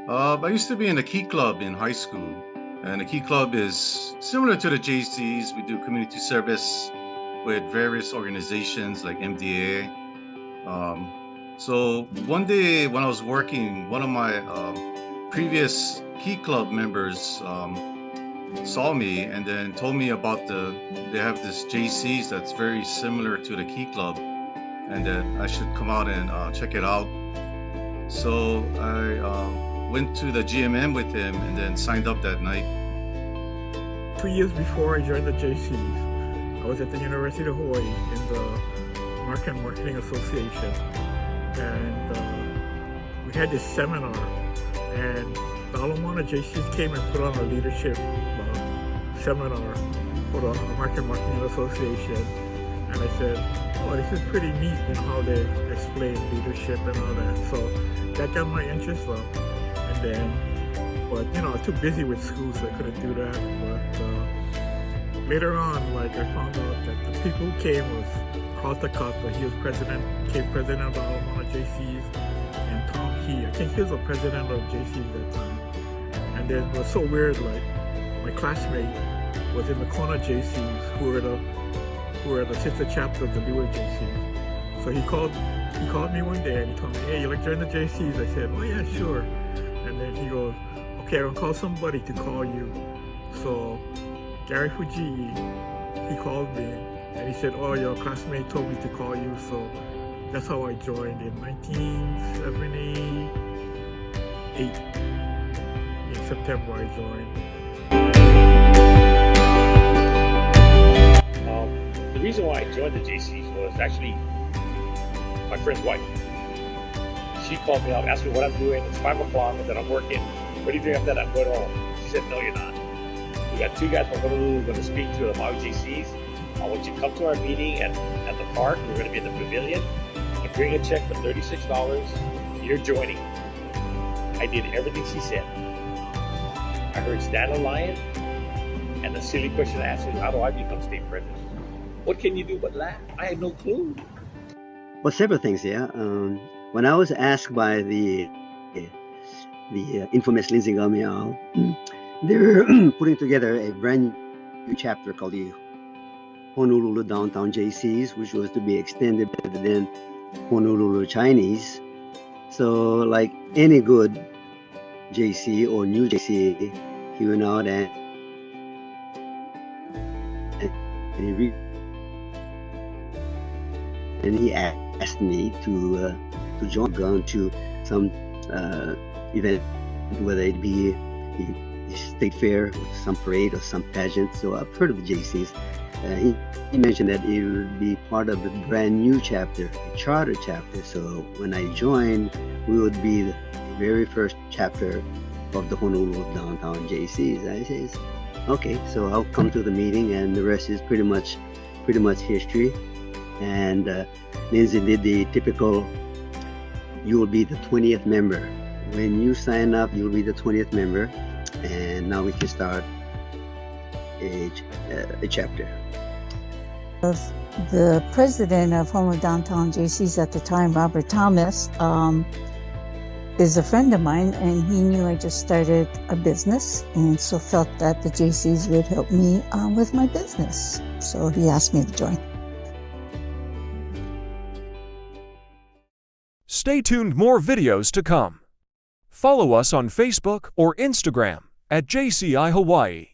I used to be in a Key Club in high school, and the Key Club is similar to the Jaycees. We do community service with various organizations like MDA. So one day when I was working, one of my previous Key Club members saw me and then told me about they have this JCs that's very similar to the Key Club, and that I should come out and check it out. So I went to the GMM with him and then signed up that night. 2 years before I joined the JCs, I was at the University of Hawaii in the Marketing Association, and we had this seminar, and the alma mater JCs came and put on a leadership seminar for the American Marketing Association, and I said, oh, this is pretty neat in how they explain leadership and all that. So that got my interest up, and then, but I was too busy with school, so I couldn't do that. But later on, I found out that the people who came was Carl Takata. He was became president of the alma mater JCs, and Tom Key. I think he was the president of JCs at that time. And then it was so weird, my classmate was in the Kona JCs, who were the sister chapter of the newer JCs. So he called me one day and he told me, hey, you like join the JCs? I said, oh yeah, sure. And then he goes, okay, I'm gonna call somebody to call you. So Gary Fujii, he called me and he said, oh, your classmate told me to call you. So that's how I joined in 1978. In September I joined. The reason why I joined the JCs was actually my friend's wife. She called me up, asked me what I'm doing. It's 5 o'clock, and then I'm working. What are you doing after that? I'm going home. She said, no, you're not. We got 2 guys from Honolulu going to speak to the Maui JCs. I want you to come to our meeting at the park. We're going to be in the pavilion. And bring a check for $36. You're joining. I did everything she said. I heard stand a lion, and the silly question I asked is, how do I become state president? What can you do but laugh? I had no clue. Well, several things, yeah. When I was asked by the infamous Lindsay Gamiao, they're putting together a brand new chapter called the Honolulu Downtown JCs, which was to be extended rather than Honolulu Chinese. So, like any good JC or new JC, he went out and he asked me to join, gone to some event, whether it be a state fair, some parade, or some pageant. So I've heard of the JCs. He mentioned that it would be part of the brand new chapter, a charter chapter. So when I joined, we would be the very first chapter of the Honolulu Downtown JCs. I says, okay, so I'll come to the meeting, and the rest is pretty much history. And Lindsay did the typical, you will be the 20th member. When you sign up, you'll be the 20th member, and now we can start a chapter. The president of Honolulu Downtown JCs at the time, Robert Thomas, is a friend of mine, and he knew I just started a business, and so felt that the JCs would help me with my business. So he asked me to join. Stay tuned, more videos to come. Follow us on Facebook or Instagram at JCI Hawaii.